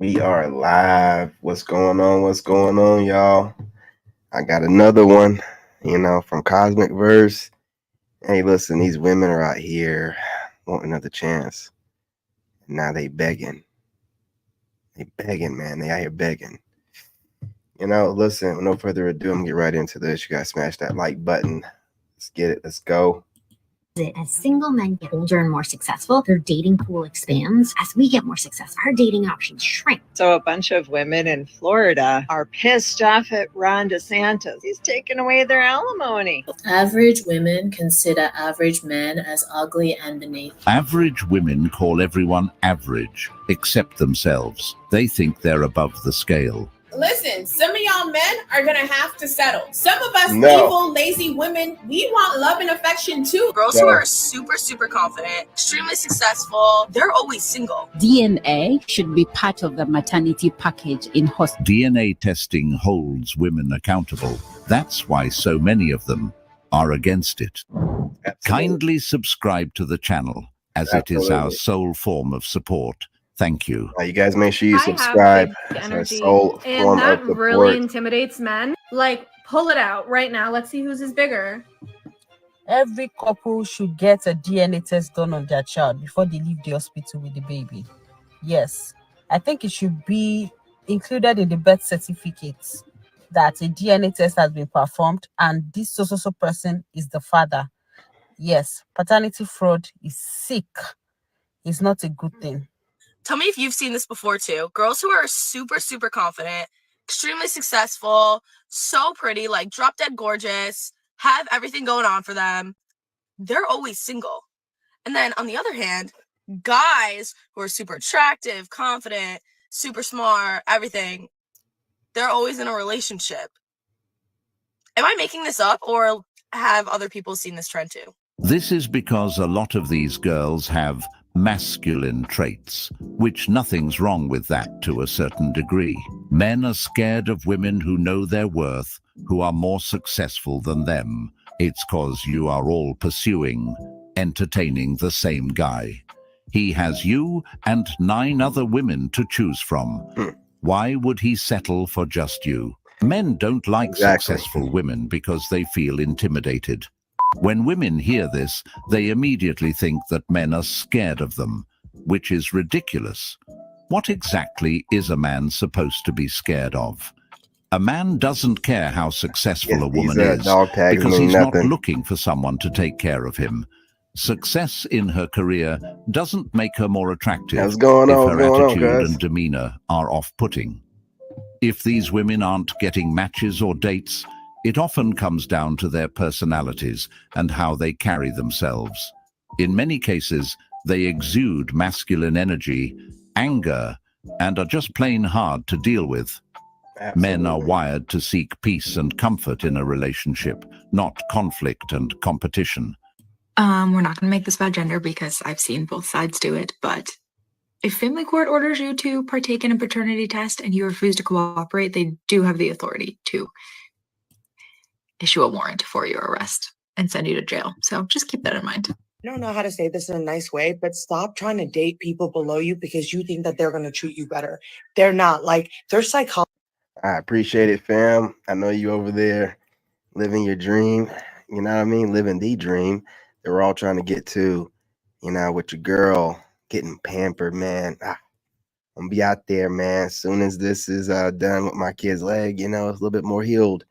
We are live. What's going on? What's going on, y'all? I got another one, from Cosmic Verse. Hey, listen, these women are out here wanting another chance. Now they begging. They begging, man. They out here begging. Listen, with no further ado, I'm gonna get right into this. You guys smash that like button. Let's get it. Let's go. As single men get older and more successful, their dating pool expands. As we get more successful, our dating options shrink. So a bunch of women in Florida are pissed off at Ron DeSantis. He's taken away their alimony. Average women consider average men as ugly and beneath. Average women call everyone average, except themselves. They think they're above the scale. Listen, some of y'all men are gonna have to settle. Some of us evil, lazy women, we want love and affection too. Girls who are super confident, extremely successful, they're always single. DNA should be part of the maternity package in hospital. DNA testing holds women accountable. That's why so many of them are against it. Absolutely. Kindly subscribe to the channel, as it is our sole form of support. Thank you. You guys make sure you subscribe. Energy, form and that of support. really intimidates men. Like, pull it out right now. Let's see whose is bigger. Every couple should get a DNA test done on their child before they leave the hospital with the baby. Yes, I think it should be included in the birth certificate that a DNA test has been performed and this so person is the father. Yes, paternity fraud is sick. It's not a good thing. Tell me if you've seen this before too. Girls who are super confident, extremely successful, so pretty, like drop dead gorgeous, have everything going on for them. They're always single. And then on the other hand, guys who are super attractive, confident, super smart, everything, they're always in a relationship. Am I making this up, or have other people seen this trend too? This is because a lot of these girls have masculine traits, which nothing's wrong with that to a certain degree. Men are scared of women who know their worth, who are more successful than them. It's cause you are all pursuing, entertaining the same guy. He has you and 9 other women to choose from. Why would he settle for just you? Men don't like successful women because they feel intimidated. When women hear this, they immediately think that men are scared of them, which is ridiculous. What exactly is a man supposed to be scared of? A man doesn't care how successful a woman is because he's not looking for someone to take care of him. Success in her career doesn't make her more attractive if her attitude and demeanor are off-putting. If these women aren't getting matches or dates, it often comes down to their personalities and how they carry themselves. In many cases, they exude masculine energy, anger, and are just plain hard to deal with. Absolutely. Men are wired to seek peace and comfort in a relationship, not conflict and competition. We're not going to make this about gender because I've seen both sides do it, but if family court orders you to partake in a paternity test and you refuse to cooperate, they do have the authority to issue a warrant for your arrest and send you to jail. So just keep that in mind. I don't know how to say this in a nice way, but stop trying to date people below you because you think that they're going to treat you better. They're not. Like, they're psychology. I appreciate it, fam. I know you over there living your dream. You know what I mean? Living the dream that we're all trying to get to, with your girl getting pampered, man. I'm going to be out there, man. As soon as this is done with my kid's leg, it's a little bit more healed.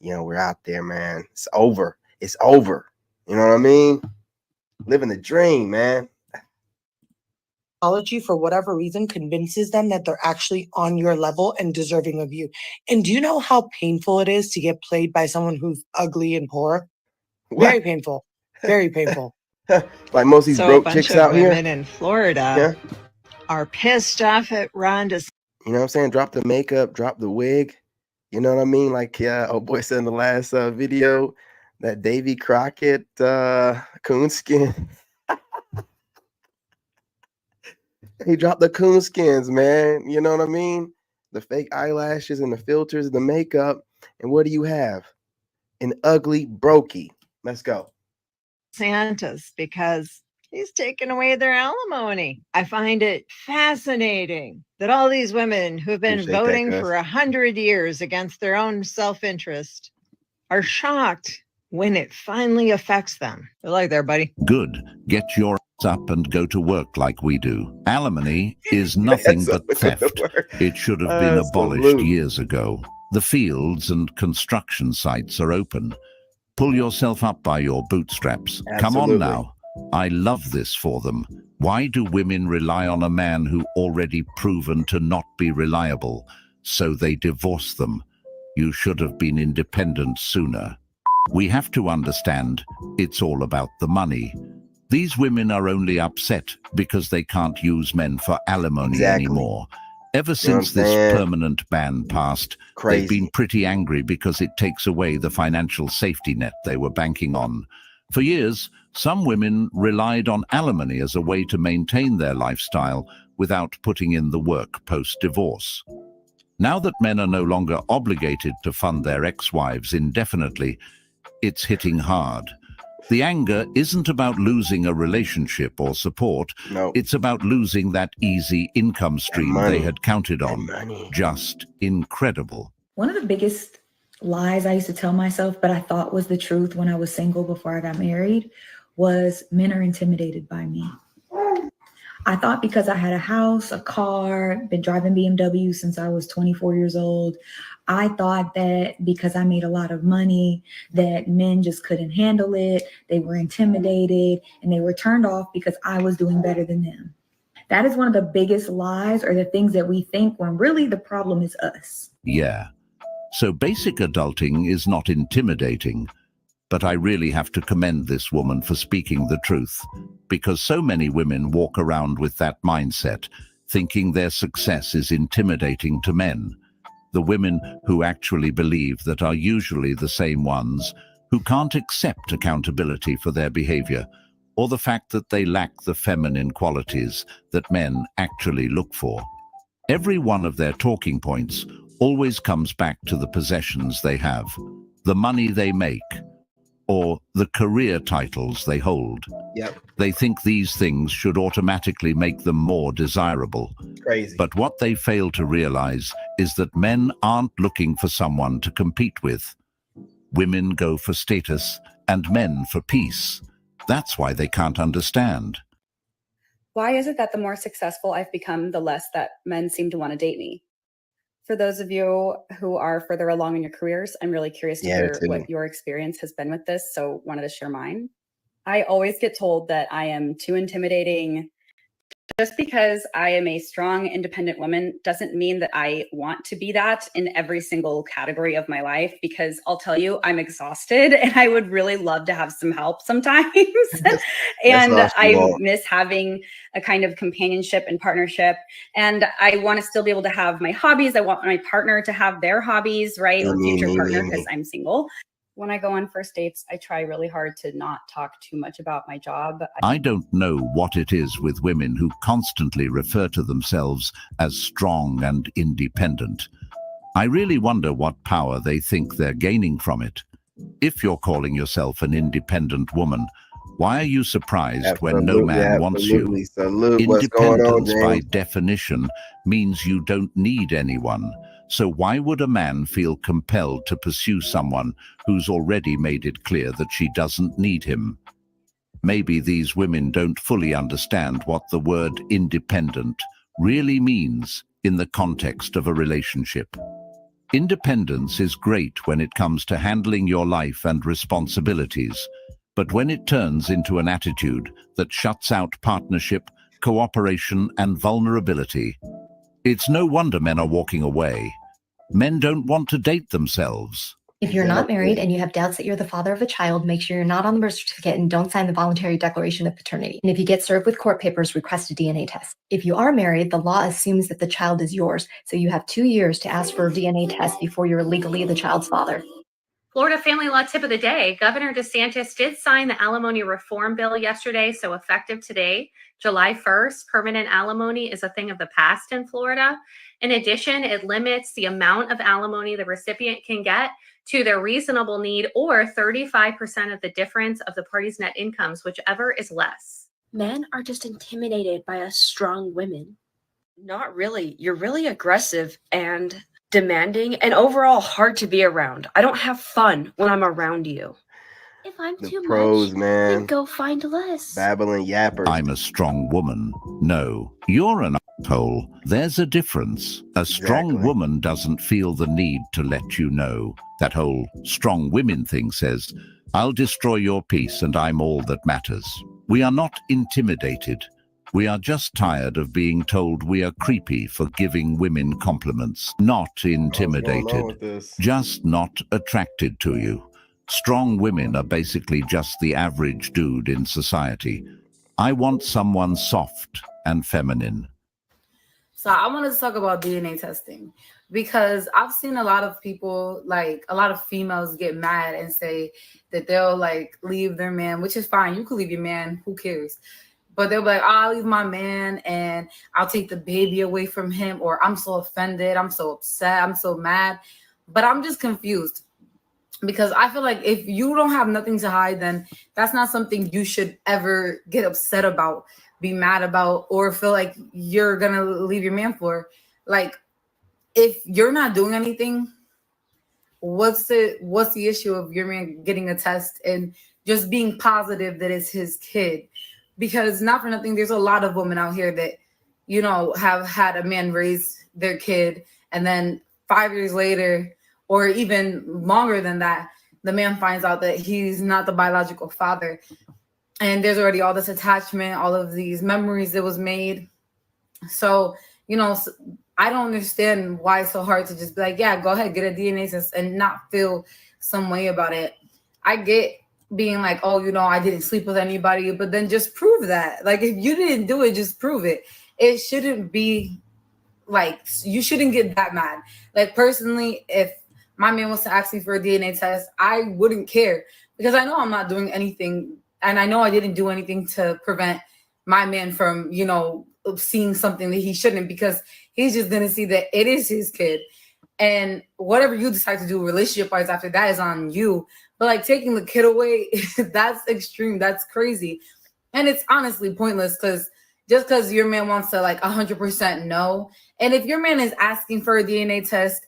We're out there, man. It's over. It's over. You know what I mean? Living the dream, man. Psychology, for whatever reason, convinces them that they're actually on your level and deserving of you. And do you know how painful it is to get played by someone who's ugly and poor? What? Very painful. Very painful. Like most of these broke chicks out here. Women in Florida are pissed off at Ron DeSantis. You know what I'm saying? Drop the makeup, drop the wig. You know what I mean? Like, oh boy said in the last video, that Davy Crockett coonskin. He dropped the coonskins, man. You know what I mean? The fake eyelashes and the filters and the makeup. And what do you have? An ugly brokey. Let's go. DeSantis, because He's taken away their alimony. I find it fascinating that all these women who've been Appreciate that, voting Gus. for 100 years against their own self-interest are shocked when it finally affects them. Good luck there, buddy. Good. Get your ass up and go to work like we do. Alimony is nothing That's but so good theft. word. It should have been abolished Absolute. years ago. The fields and construction sites are open. Pull yourself up by your bootstraps. Come on Absolutely. now. I love this for them. Why do women rely on a man who already proven to not be reliable? So they divorce them. You should have been independent sooner. We have to understand it's all about the money. These women are only upset because they can't use men for alimony Exactly. anymore. Ever You know since what I'm this saying? permanent ban passed, Crazy. they've been pretty angry because it takes away the financial safety net they were banking on. For years, some women relied on alimony as a way to maintain their lifestyle without putting in the work post-divorce. Now that men are no longer obligated to fund their ex-wives indefinitely, it's hitting hard. The anger isn't about losing a relationship or support. No. It's about losing that easy income stream money. they had counted on. money. Just incredible. One of the biggest lies I used to tell myself, but I thought was the truth when I was single before I got married, was men are intimidated by me. I thought because I had a house, a car, been driving BMW since I was 24 years old, I thought that because I made a lot of money, that men just couldn't handle it. They were intimidated and they were turned off because I was doing better than them. That is one of the biggest lies, or the things that we think, when really the problem is us. Yeah. So basic adulting is not intimidating. But I really have to commend this woman for speaking the truth, because so many women walk around with that mindset, thinking their success is intimidating to men. The women who actually believe that are usually the same ones who can't accept accountability for their behavior, or the fact that they lack the feminine qualities that men actually look for. Every one of their talking points always comes back to the possessions they have, the money they make, or the career titles they hold. Yep. They think these things should automatically make them more desirable. Crazy. But what they fail to realize is that men aren't looking for someone to compete with. Women go for status and men for peace. That's why they can't understand. Why is it that the more successful I've become, the less that men seem to want to date me? For those of you who are further along in your careers, I'm really curious to hear what your experience has been with this, so wanted to share mine. I always get told that I am too intimidating. Just because I am a strong, independent woman doesn't mean that I want to be that in every single category of my life, because I'll tell you, I'm exhausted and I would really love to have some help sometimes. And I miss having a kind of companionship and partnership. And I want to still be able to have my hobbies. I want my partner to have their hobbies, right? Or future partner, because I'm single. When I go on first dates, I try really hard to not talk too much about my job. I don't know what it is with women who constantly refer to themselves as strong and independent. I really wonder what power they think they're gaining from it. If you're calling yourself an independent woman, why are you surprised when no man wants you? Independence, by definition, means you don't need anyone. So why would a man feel compelled to pursue someone who's already made it clear that she doesn't need him? Maybe these women don't fully understand what the word independent really means in the context of a relationship. Independence is great when it comes to handling your life and responsibilities, but when it turns into an attitude that shuts out partnership, cooperation, and vulnerability, it's no wonder men are walking away. Men don't want to date themselves. If you're not married and you have doubts that you're the father of a child, make sure you're not on the birth certificate and don't sign the voluntary declaration of paternity. And if you get served with court papers, request a DNA test. If you are married, the law assumes that the child is yours, so you have 2 years to ask for a DNA test before you're legally the child's father. Florida family law tip of the day. Governor DeSantis did sign the alimony reform bill yesterday, so effective today, July 1st, permanent alimony is a thing of the past in Florida. In addition, it limits the amount of alimony the recipient can get to their reasonable need, or 35% of the difference of the parties' net incomes, whichever is less. Men are just intimidated by us strong women. Not really. You're really aggressive and demanding and overall hard to be around. I don't have fun when I'm around you. If I'm The too pros, much, man. then go find less. Babbling yappers. I'm a strong woman. No, you're an asshole. There's a difference. A strong woman doesn't feel the need to let you know. That whole strong women thing says, I'll destroy your peace and I'm all that matters. We are not intimidated. We are just tired of being told we are creepy for giving women compliments. Not intimidated, just not attracted to you. Strong women are basically just the average dude in society. I want someone soft and feminine. So I wanted to talk about DNA testing because I've seen a lot of people, like a lot of females get mad and say that they'll like leave their man, which is fine. You can leave your man, who cares? But they'll be like, I'll leave my man and I'll take the baby away from him, or I'm so offended, I'm so upset, I'm so mad. But I'm just confused because I feel like if you don't have nothing to hide, then that's not something you should ever get upset about, be mad about, or feel like you're gonna leave your man for. Like, if you're not doing anything, what's the issue of your man getting a test and just being positive that it's his kid? Because not for nothing, there's a lot of women out here that, you know, have had a man raise their kid, and then 5 years later, or even longer than that, the man finds out that he's not the biological father. And there's already all this attachment, all of these memories that was made. So, you know, I don't understand why it's so hard to just be like, yeah, go ahead, get a DNA test and not feel some way about it. I get being like, oh, you know, I didn't sleep with anybody, but then just prove that. Like, if you didn't do it, just prove it. It shouldn't be like, you shouldn't get that mad. Like, personally, if my man was to ask me for a DNA test, I wouldn't care because I know I'm not doing anything. And I know I didn't do anything to prevent my man from, you know, seeing something that he shouldn't, because he's just going to see that it is his kid. And whatever you decide to do relationship-wise after that is on you. But like taking the kid away, that's extreme. That's crazy. And it's honestly pointless because just because your man wants to like 100% know. And if your man is asking for a DNA test,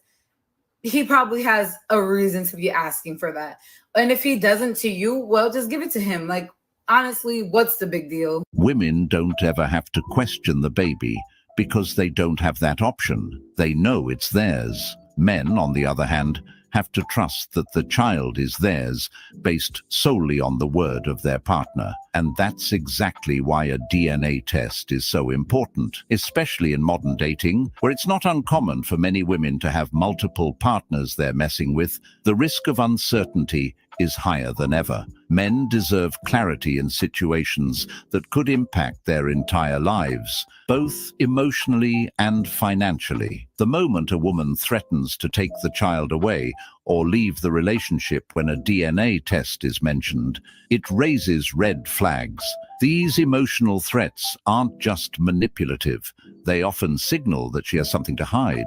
he probably has a reason to be asking for that. And if he doesn't to you, well, just give it to him. Like, honestly, what's the big deal? Women don't ever have to question the baby because they don't have that option. They know it's theirs. Men, on the other hand, have to trust that the child is theirs based solely on the word of their partner. And that's exactly why a DNA test is so important, especially in modern dating, where it's not uncommon for many women to have multiple partners they're messing with. The risk of uncertainty is higher than ever. Men deserve clarity in situations that could impact their entire lives, both emotionally and financially. The moment a woman threatens to take the child away or leave the relationship when a DNA test is mentioned, it raises red flags. These emotional threats aren't just manipulative. They often signal that she has something to hide.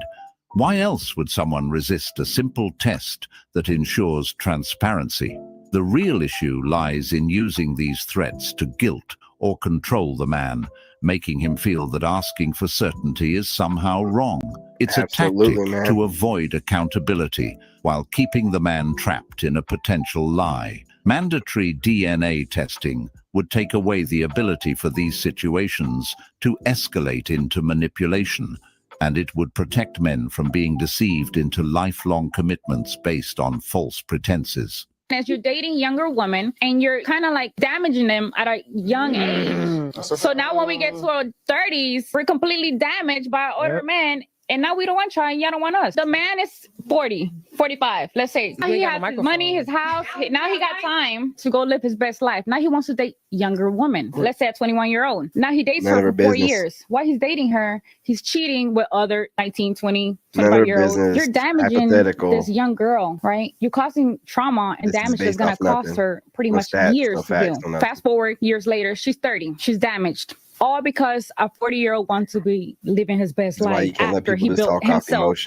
Why else would someone resist a simple test that ensures transparency? The real issue lies in using these threats to guilt or control the man, making him feel that asking for certainty is somehow wrong. It's a tactic to avoid accountability while keeping the man trapped in a potential lie. Mandatory DNA testing would take away the ability for these situations to escalate into manipulation, and it would protect men from being deceived into lifelong commitments based on false pretenses. As you're dating younger women and you're kind of like damaging them at a young age. So now when we get to our 30s, we're completely damaged by an older man. And now we don't want y'all and y'all don't want us. The man is 40, 45, let's say. Now he has his money, his house. Now he got time to go live his best life. Now he wants to date younger women. Let's say a 21-year-old. Now he dates her for 4 years. While he's dating her, he's cheating with other 19, 20, 25-year-olds. You're damaging this young girl, right? You're causing trauma and damage that's going to cost her pretty much years to do. Fast forward years later, she's 30. She's damaged. All because a 40-year-old wants to be living his best life after he built himself.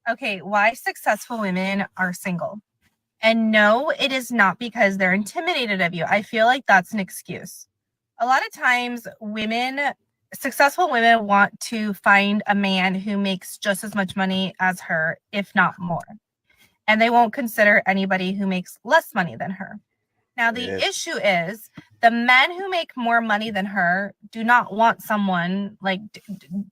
Okay, why successful women are single. And no, it is not because they're intimidated of you. I feel like that's an excuse. A lot of times successful women want to find a man who makes just as much money as her, if not more. And they won't consider anybody who makes less money than her. Now, the issue is the men who make more money than her do not want someone like,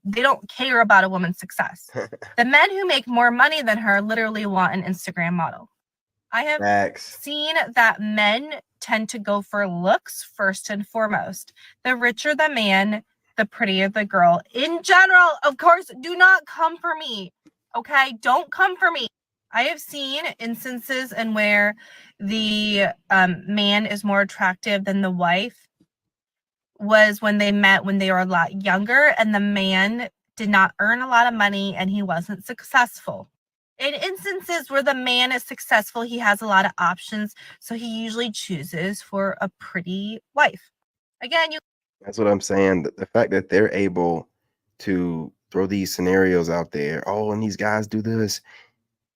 they don't care about a woman's success. The men who make more money than her literally want an Instagram model. I have seen that men tend to go for looks first and foremost. The richer the man, the prettier the girl. In general, of course, do not come for me. Okay? Don't come for me. I have seen instances in where the man is more attractive than the wife was when they met when they were a lot younger, and the man did not earn a lot of money and he wasn't successful. In instances where the man is successful, he has a lot of options, so he usually chooses for a pretty wife. Again, That's what I'm saying. The fact that they're able to throw these scenarios out there, oh, and these guys do this,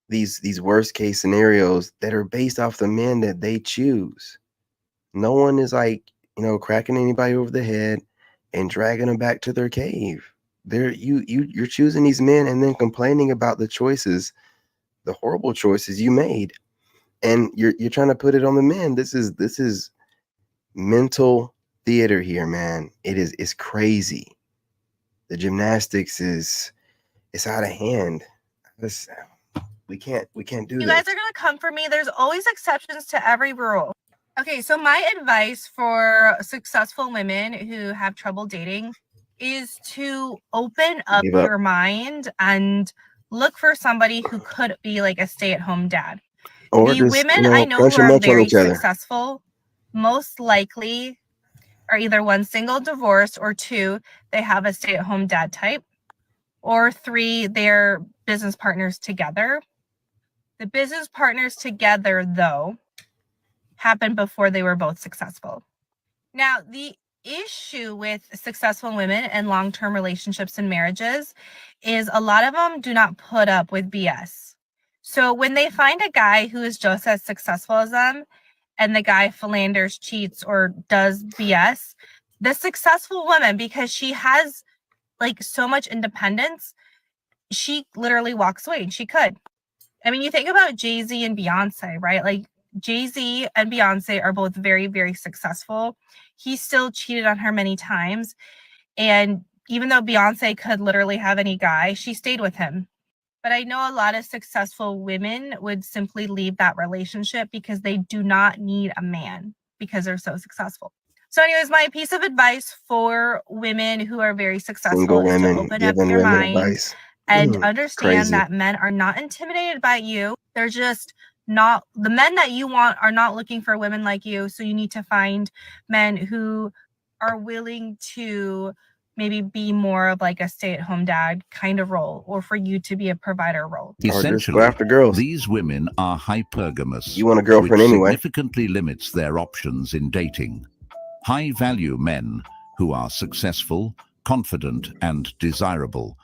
these worst case scenarios that are based off the men that they choose. No one is like, cracking anybody over the head and dragging them back to their cave. You're choosing these men and then complaining about the choices, the horrible choices you made, and you're trying to put it on the men. This is mental theater here, man. It's crazy. The gymnastics it's out of hand. We can't do this. You guys are gonna come for me. There's always exceptions to every rule. Okay, so my advice for successful women who have trouble dating is to open up your mind and look for somebody who could be like a stay-at-home dad. Or the women I know who are very successful, most likely are either one, single, divorced, or two, they have a stay-at-home dad type, or three, they're business partners together. The business partners together, though, happened before they were both successful. Now, the issue with successful women and long-term relationships and marriages is a lot of them do not put up with BS. So when they find a guy who is just as successful as them, and the guy philanders, cheats, or does BS, the successful woman, because she has like so much independence, she literally walks away. She could. I mean, you think about Jay-Z and Beyonce, right? Like Jay-Z and Beyonce are both very, very successful. He still cheated on her many times. And even though Beyonce could literally have any guy, she stayed with him. But I know a lot of successful women would simply leave that relationship because they do not need a man because they're so successful. So anyways, my piece of advice for women who are very successful Single is women to open up giving your women mind advice. and understand Crazy. that men are not intimidated by you. They're just not, the men that you want are not looking for women like you. So you need to find men who are willing to maybe be more of like a stay-at-home dad kind of role, or for you to be a provider role. Essentially, go after girls. These women are hypergamous. You want a girlfriend which anyway. significantly limits their options in dating. High-value men who are successful, confident, and desirable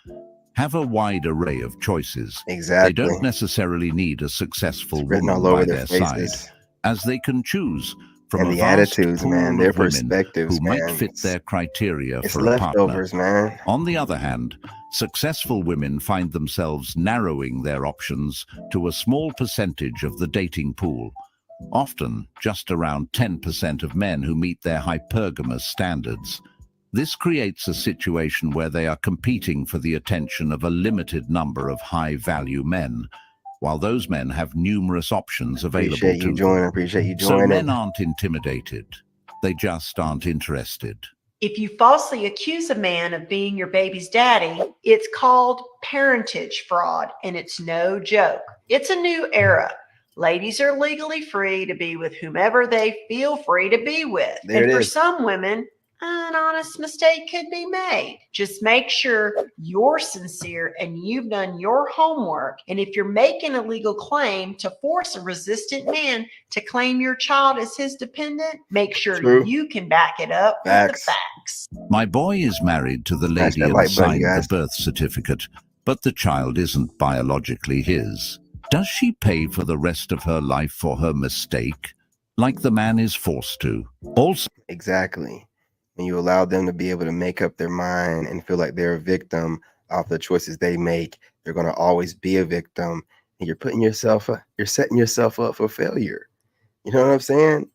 have a wide array of choices. Exactly. They don't necessarily need a successful Written woman all over by their their faces. side, as they can choose from And a the vast attitudes, pool man, their of women perspectives, who might man. fit their criteria It's for a partner. leftovers, man. On the other hand, successful women find themselves narrowing their options to a small percentage of the dating pool, often just around 10% of men who meet their hypergamous standards. This creates a situation where they are competing for the attention of a limited number of high-value men, while those men have numerous options available Appreciate to you joining. them. Appreciate you So joining. men aren't intimidated. They just aren't interested. If you falsely accuse a man of being your baby's daddy, it's called parentage fraud, and it's no joke. It's a new era. Ladies are legally free to be with whomever they feel free to be with. There and it for is. some women, an honest mistake could be made. Just make sure you're sincere and you've done your homework. And if you're making a legal claim to force a resistant man to claim your child as his dependent, make sure True. you can back it up with the facts. My boy is married to the Smash lady that and like button, signed guys. the birth certificate, but the child isn't biologically his. Does she pay for the rest of her life for her mistake, like the man is forced to? Also, Exactly. when you allow them to be able to make up their mind and feel like they're a victim off the choices they make, they're going to always be a victim. And you're setting yourself up for failure. You know what I'm saying?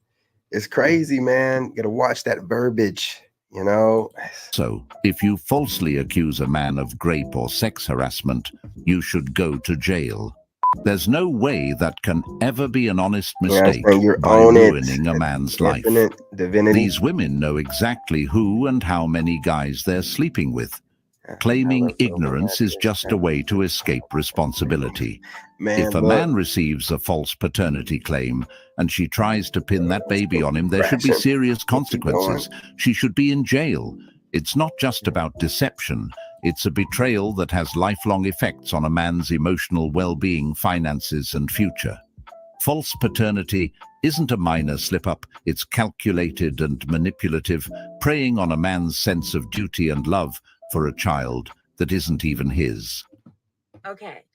It's crazy, man. You got to watch that verbiage, you know? So, if you falsely accuse a man of rape or sex harassment, you should go to jail. There's no way that can ever be an honest mistake by ruining a man's life. These women know exactly who and how many guys they're sleeping with. Claiming ignorance is just a way to escape responsibility. If a man receives a false paternity claim and she tries to pin that baby on him, there should be serious consequences. She should be in jail. It's not just about deception. It's a betrayal that has lifelong effects on a man's emotional well-being, finances, and future. False paternity isn't a minor slip-up. It's calculated and manipulative, preying on a man's sense of duty and love for a child that isn't even his. Okay,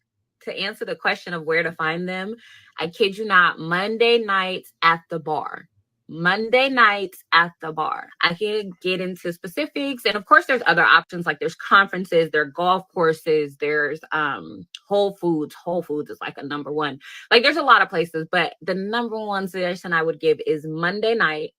to answer the question of where to find them, I kid you not, Monday nights at the bar. Monday nights at the bar. I can get into specifics. And of course, there's other options, like there's conferences, there are golf courses, there's Whole Foods. Whole Foods is like a number one. Like there's a lot of places, but the number one suggestion I would give is Monday night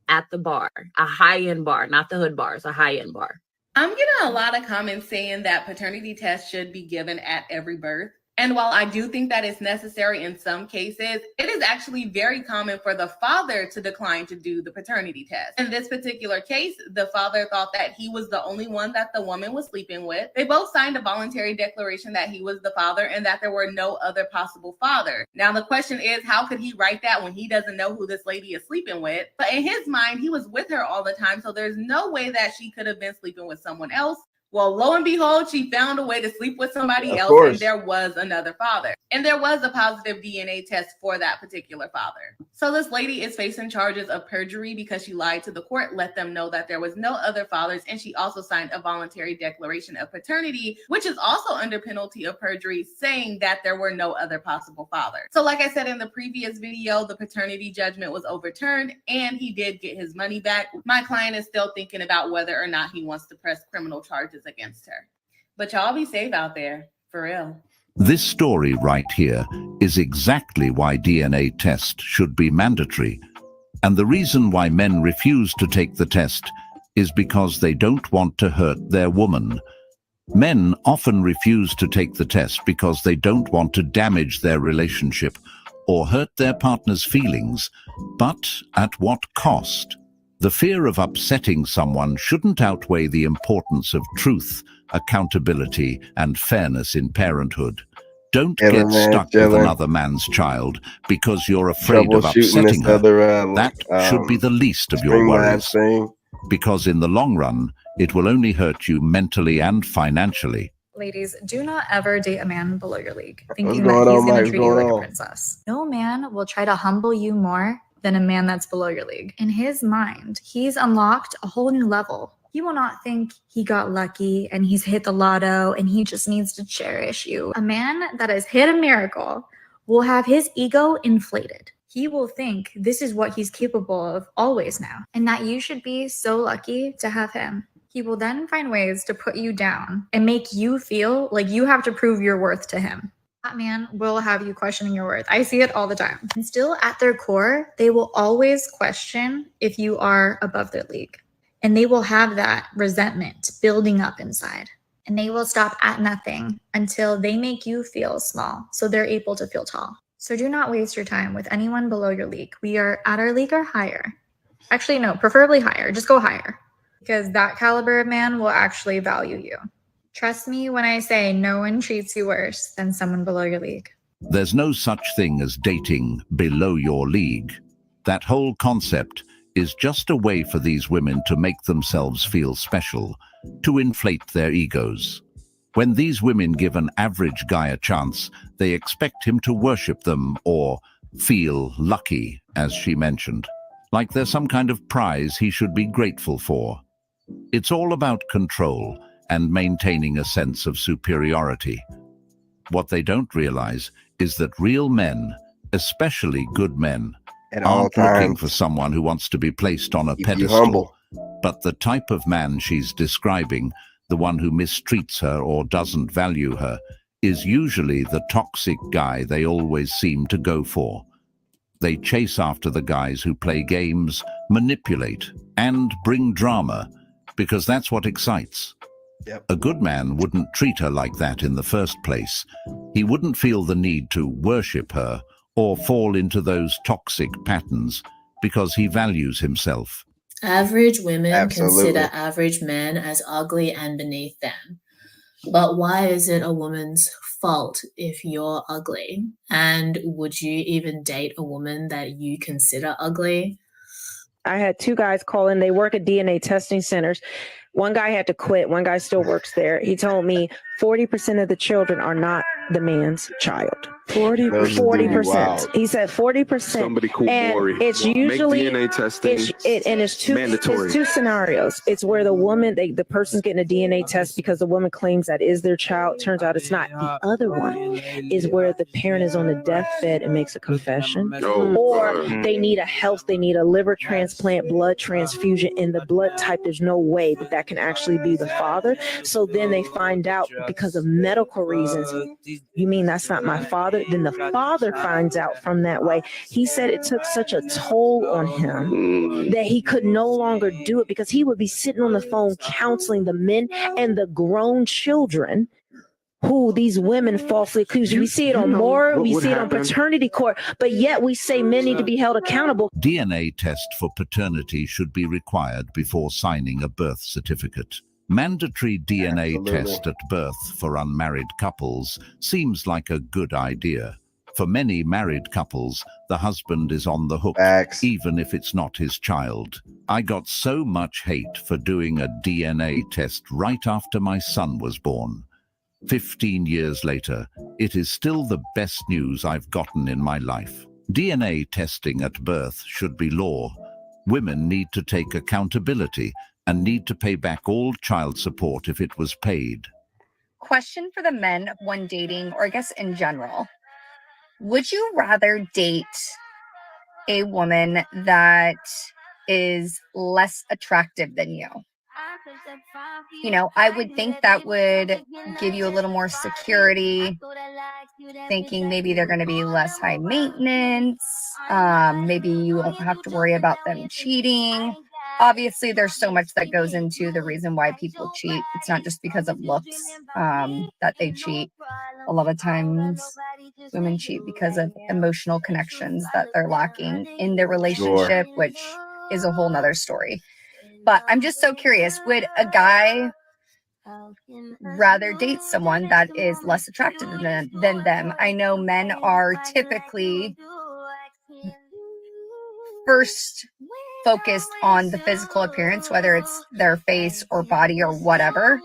at the bar, a high-end bar, not the hood bar, it's a high-end bar. I'm getting a lot of comments saying that paternity tests should be given at every birth. And while I do think that is necessary in some cases, it is actually very common for the father to decline to do the paternity test. In this particular case, the father thought that he was the only one that the woman was sleeping with. They both signed a voluntary declaration that he was the father and that there were no other possible father. Now, the question is, how could he write that when he doesn't know who this lady is sleeping with? But in his mind, he was with her all the time, so there's no way that she could have been sleeping with someone else. Well, lo and behold, she found a way to sleep with somebody else, and there was another father. And there was a positive DNA test for that particular father. So this lady is facing charges of perjury because she lied to the court, let them know that there was no other fathers, and she also signed a voluntary declaration of paternity, which is also under penalty of perjury, saying that there were no other possible fathers. So like I said in the previous video, the paternity judgment was overturned, and he did get his money back. My client is still thinking about whether or not he wants to press criminal charges against her. But y'all be safe out there, for real. This story right here is exactly why DNA tests should be mandatory. And the reason why men refuse to take the test is because they don't want to hurt their woman. Men often refuse to take the test because they don't want to damage their relationship or hurt their partner's feelings. But at what cost? The fear of upsetting someone shouldn't outweigh the importance of truth, accountability, and fairness in parenthood. Don't get stuck with another man's child because you're afraid of upsetting her. That should be the least of your worries. Because in the long run, it will only hurt you mentally and financially. Ladies, do not ever date a man below your league, thinking that he's going to treat you like a princess. No man will try to humble you more than a man that's below your league. In his mind, he's unlocked a whole new level. He will not think he got lucky and he's hit the lotto and he just needs to cherish you. A man that has hit a miracle will have his ego inflated. He will think this is what he's capable of always now, and that you should be so lucky to have him. He will then find ways to put you down and make you feel like you have to prove your worth to him. That man will have you questioning your worth. I see it all the time. And still at their core, they will always question if you are above their league. And they will have that resentment building up inside. And they will stop at nothing until they make you feel small, so they're able to feel tall. So do not waste your time with anyone below your league. We are at our league or higher. Actually, no, preferably higher. Just go higher. Because that caliber of man will actually value you. Trust me when I say no one treats you worse than someone below your league. There's no such thing as dating below your league. That whole concept is just a way for these women to make themselves feel special, to inflate their egos. When these women give an average guy a chance, they expect him to worship them or feel lucky, as she mentioned, like there's some kind of prize he should be grateful for. It's all about control and maintaining a sense of superiority. What they don't realize is that real men, especially good men, aren't looking for someone who wants to be placed on a pedestal. But the type of man she's describing, the one who mistreats her or doesn't value her, is usually the toxic guy they always seem to go for. They chase after the guys who play games, manipulate, and bring drama, because that's what excites. Yep. A good man wouldn't treat her like that in the first place. He wouldn't feel the need to worship her or fall into those toxic patterns because he values himself. Average women Absolutely. consider average men as ugly and beneath them. But why is it a woman's fault if you're ugly? And would you even date a woman that you consider ugly? I had 2 guys call in. They work at DNA testing centers. One guy had to quit. One guy still works there. He told me 40% of the children are not the man's child. 40%. Wow. He said 40%. Somebody call and Maury. it's usually Make DNA testing it's mandatory. 2 scenarios. It's where the woman, the person's getting a DNA test because the woman claims that is their child. Turns out it's not. The other one is where the parent is on the deathbed and makes a confession, or they need a liver transplant, blood transfusion, and the blood type, there's no way that can actually be the father. So then they find out because of medical reasons, you mean that's not my father? Then the father finds out from that way. He said it took such a toll on him that he could no longer do it because he would be sitting on the phone counseling the men and the grown children who these women falsely accuse. We see it on Maury, we see it on paternity court, but yet we say men need to be held accountable. DNA test for paternity should be required before signing a birth certificate. Mandatory DNA test at birth for unmarried couples seems like a good idea. For many married couples, the husband is on the hook, even if it's not his child. I got so much hate for doing a DNA test right after my son was born. 15 years later, it is still the best news I've gotten in my life. DNA testing at birth should be law. Women need to take accountability and need to pay back all child support if it was paid. Question for the men when dating, or I guess in general. Would you rather date a woman that is less attractive than you? You know, I would think that would give you a little more security, thinking maybe they're going to be less high maintenance. Maybe you won't have to worry about them cheating. Obviously, there's so much that goes into the reason why people cheat. It's not just because of looks that they cheat. A lot of times women cheat because of emotional connections that they're lacking in their relationship, which is a whole nother story. But I'm just so curious, would a guy rather date someone that is less attractive than them? I know men are typically first focused on the physical appearance, whether it's their face or body or whatever.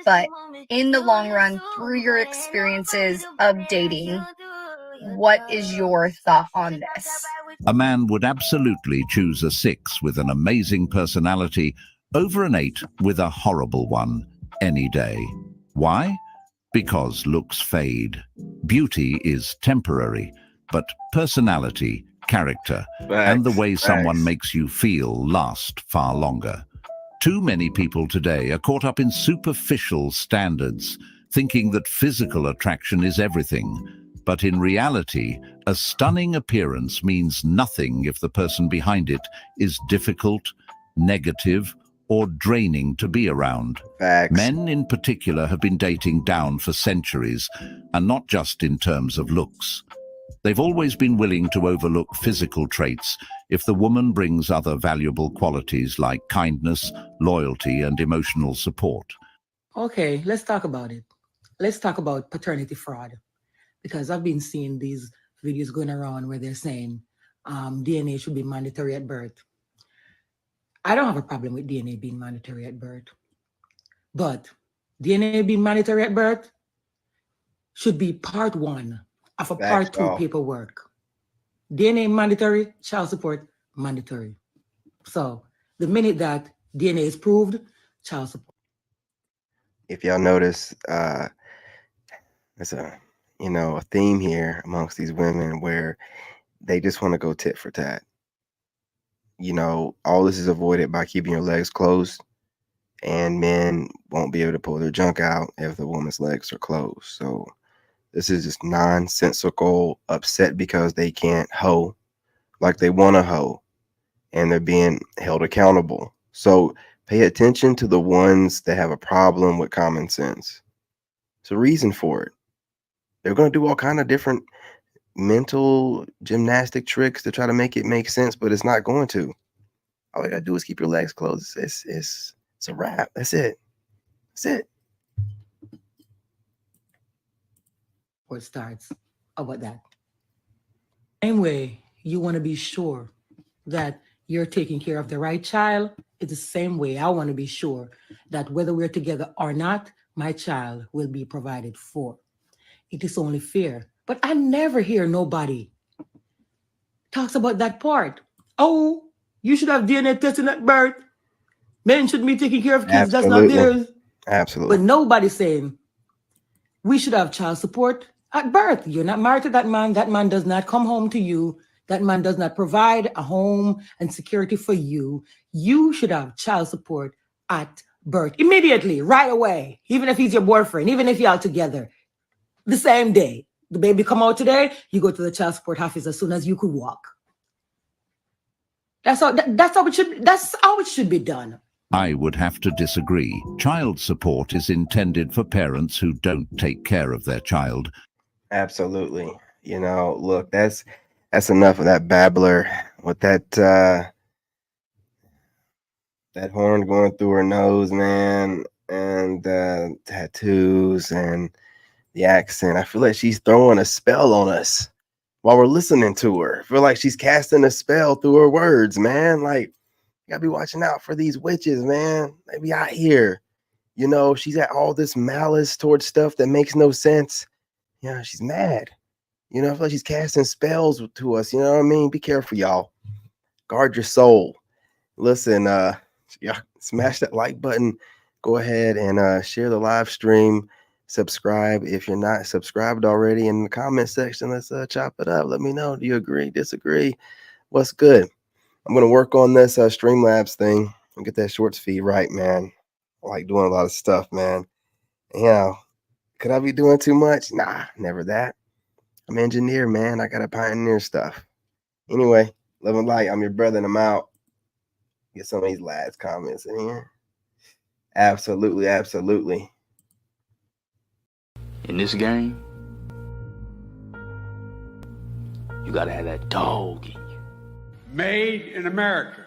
But in the long run, through your experiences of dating, what is your thought on this? A man would absolutely choose a 6 with an amazing personality over an 8 with a horrible one any day. Why? Because looks fade. Beauty is temporary, but personality, character, and the way someone makes you feel last far longer. Too many people today are caught up in superficial standards, thinking that physical attraction is everything. But in reality, a stunning appearance means nothing if the person behind it is difficult, negative, or draining to be around. Men in particular have been dating down for centuries, and not just in terms of looks. They've always been willing to overlook physical traits if the woman brings other valuable qualities like kindness, loyalty, and emotional support. Okay, let's talk about it. Let's talk about paternity fraud. Because I've been seeing these videos going around where they're saying DNA should be mandatory at birth. I don't have a problem with DNA being mandatory at birth. But DNA being mandatory at birth should be part 1 of a part 2 paperwork. DNA mandatory, child support mandatory. So the minute that DNA is proved, child support. If y'all notice, there's a theme here amongst these women where they just want to go tit for tat. all this is avoided by keeping your legs closed, and men won't be able to pull their junk out if the woman's legs are closed. So this is just nonsensical, upset because they can't hoe like they want to hoe, and they're being held accountable. So pay attention to the ones that have a problem with common sense. It's a reason for it. They're going to do all kind of different mental gymnastic tricks to try to make it make sense, but it's not going to. All you got to do is keep your legs closed. It's a wrap. That's it. That's it. Where it starts. How about that? Same way you want to be sure that you're taking care of the right child, it's the same way I want to be sure that whether we're together or not, my child will be provided for. It is only fair. But I never hear nobody talks about that part. Oh, you should have DNA testing at birth. Men should be taking care of kids. Absolutely. That's not theirs. Absolutely. But nobody's saying we should have child support at birth. You're not married to that man. That man does not come home to you. That man does not provide a home and security for you. You should have child support at birth immediately, right away. Even if he's your boyfriend, even if y'all together, the same day. The baby come out today, you go to the child support office as soon as you could walk. That's how it should be done. I would have to disagree. Child support is intended for parents who don't take care of their child. Absolutely. Look, that's enough of that babbler with that horn going through her nose, man, and tattoos and the accent. I feel like she's throwing a spell on us while we're listening to her. I feel like she's casting a spell through her words, man. Like, you gotta be watching out for these witches, man. They be out here. She's got all this malice towards stuff that makes no sense. She's mad. I feel like she's casting spells to us. You know what I mean? Be careful, y'all. Guard your soul. Listen, smash that like button. Go ahead and share the live stream. Subscribe if you're not subscribed already. In the comment section, let's chop it up. Let me know. Do you agree? Disagree? What's good? I'm gonna work on this Streamlabs thing and get that shorts feed right, man. I like doing a lot of stuff, man. Could I be doing too much? Nah, never that. I'm an engineer, man. I gotta pioneer stuff. Anyway, love and light. I'm your brother, and I'm out. Get some of these lads comments in here. Absolutely, absolutely. In this game, you gotta have that dog in you. Made in America.